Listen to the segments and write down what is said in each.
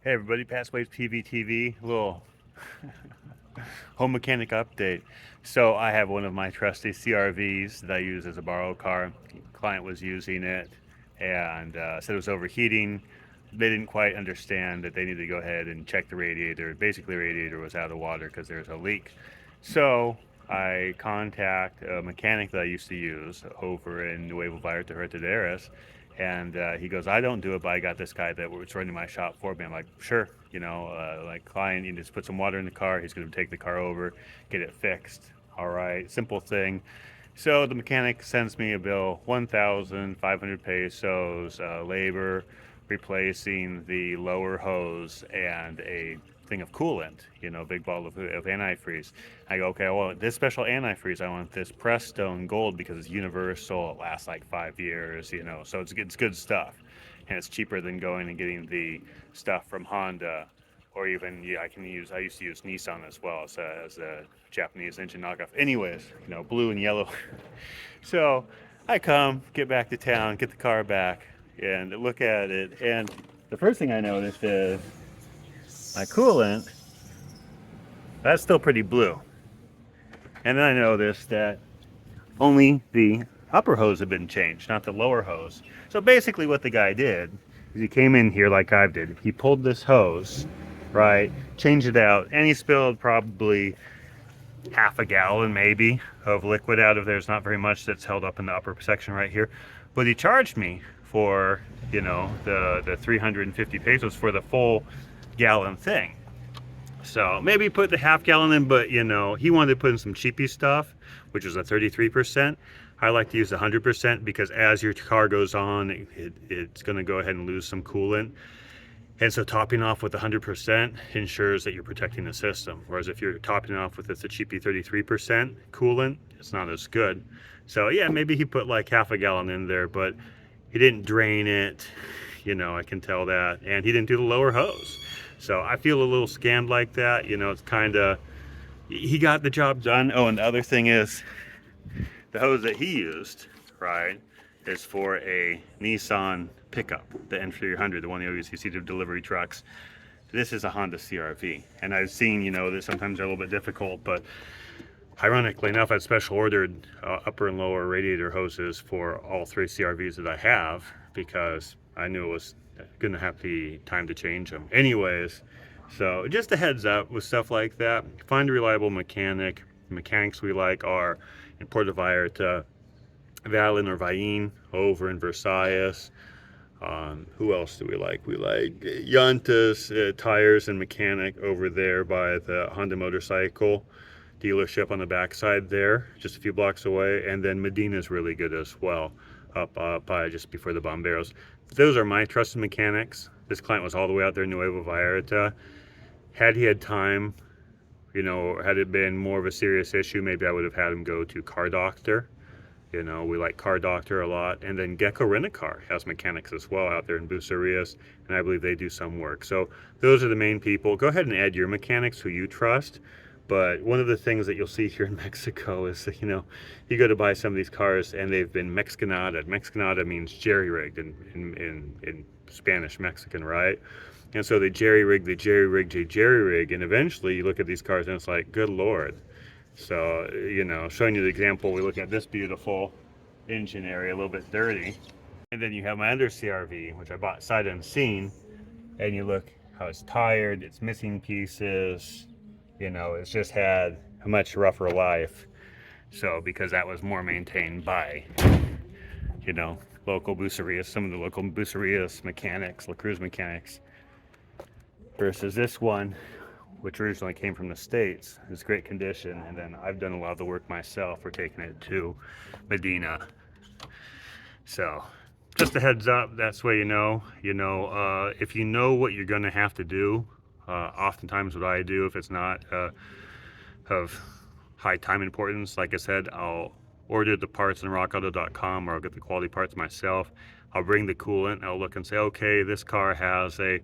Hey everybody, Past Waves PVTV, a little home mechanic update. So I have one of my trusty CRVs that I use as a borrow car. Client was using it and said it was overheating. They didn't quite understand that they needed to go ahead and check the radiator. Basically, the radiator was out of water because there's a leak. So I contact a mechanic that I used to use over in Nuevo Vallarta, and he goes, I don't do it, but I got this guy that was running my shop for me. I'm like, sure, like client, you just put some water in the car. He's going to take the car over, get it fixed. All right, simple thing. So the mechanic sends me a bill, 1,500 pesos, labor, replacing the lower hose and a thing of coolant, big bottle of antifreeze. I go, okay, I want this special antifreeze. I want this Prestone Gold because it's universal. It lasts like 5 years, so it's good stuff. And it's cheaper than going and getting the stuff from Honda, or even, yeah, I used to use Nissan as well as a Japanese engine knockoff. Anyways, blue and yellow. So I get back to town, get the car back, and look at it. And the first thing I noticed is my coolant, that's still pretty blue. And then I noticed that only the upper hose had been changed, not the lower hose. So basically what the guy did is he came in here like I did. He pulled this hose, right, changed it out, and he spilled probably half a gallon maybe of liquid out of there. There's not very much that's held up in the upper section right here. But he charged me for, the 350 pesos for the full gallon thing. So maybe put the half gallon in, but he wanted to put in some cheapy stuff, which is a 33%. I like to use 100% because as your car goes on, it's going to go ahead and lose some coolant. And so topping off with 100% ensures that you're protecting the system. Whereas if you're topping off with a cheapy 33% coolant, it's not as good. So yeah, maybe he put like half a gallon in there, but he didn't drain it. I can tell that. And he didn't do the lower hose. So I feel a little scammed like that. It's kind of, he got the job done. Oh, and the other thing is the hose that he used, right, is for a Nissan pickup, the N300, the one you always see the delivery trucks. This is a Honda CRV. And I've seen, that sometimes they're a little bit difficult, but ironically enough, I special ordered upper and lower radiator hoses for all three CRVs that I have because I knew it was gonna have the time to change them anyways. So just a heads up with stuff like that. Find a reliable mechanic. The mechanics we like are in Puerto Vallarta, Vallin or Vallin over in Bucerias. Who else do we like? We like Llantas, tires and mechanic over there by the Honda motorcycle dealership on the backside there, just a few blocks away. And then Medina is really good as well, up by just before the Bomberos. Those are my trusted mechanics. This client was all the way out there in Nuevo Vallarta. Had he had time, had it been more of a serious issue, maybe I would have had him go to Car Doctor. We like Car Doctor a lot. And then Gecko Rent-A-Car has mechanics as well out there in Bucerias, and I believe they do some work. So those are the main people. Go ahead and add your mechanics who you trust. But one of the things that you'll see here in Mexico is, you go to buy some of these cars and they've been Mexicanated. Mexicanada means jerry-rigged in Spanish, Mexican, right? And so they jerry-rig, and eventually you look at these cars and it's like, good Lord. So, showing you the example, we look at this beautiful engine area, a little bit dirty. And then you have my other CRV, which I bought sight unseen, and you look how it's tired, it's missing pieces. It's just had a much rougher life. So because that was more maintained by, local Bucerias, some of the local Bucerias mechanics, La Cruz mechanics, versus this one, which originally came from the States, is great condition. And then I've done a lot of the work myself for taking it to Medina. So just a heads up, that's where if you know what you're going to have to do, oftentimes what I do, if it's not of high time importance, like I said, I'll order the parts on rockauto.com, or I'll get the quality parts myself. I'll bring the coolant, I'll look and say, okay, this car has a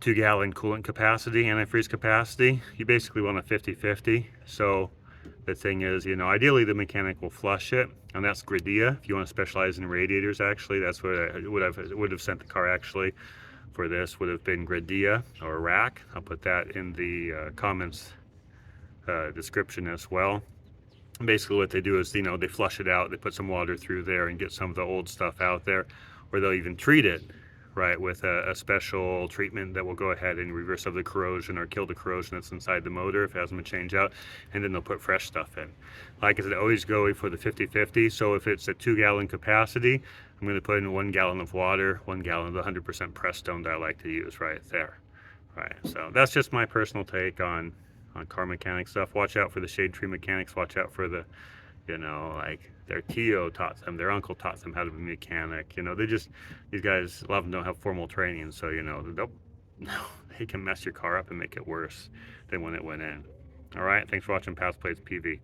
2-gallon coolant capacity, antifreeze capacity. You basically want a 50-50. So the thing is, ideally the mechanic will flush it, and that's Gradilla. If you want to specialize in radiators, actually, that's what I would have sent the car actually for this would have been Gradilla or rack. I'll put that in the comments description as well. Basically what they do is, they flush it out, they put some water through there and get some of the old stuff out there, or they'll even treat it, right, with a special treatment that will go ahead and reverse of the corrosion or kill the corrosion that's inside the motor if it hasn't been changed out, and then they'll put fresh stuff in. Like I said, always go for the 50-50, so if it's a 2-gallon capacity, I'm going to put in 1 gallon of water, 1 gallon of the 100% pressed stone that I like to use right there. Right, so that's just my personal take on car mechanic stuff. Watch out for the shade tree mechanics. Watch out for the, like their Tio taught them, their uncle taught them how to be a mechanic. These guys, a lot of them don't have formal training, so they can mess your car up and make it worse than when it went in. All right, thanks for watching Past Plays PV.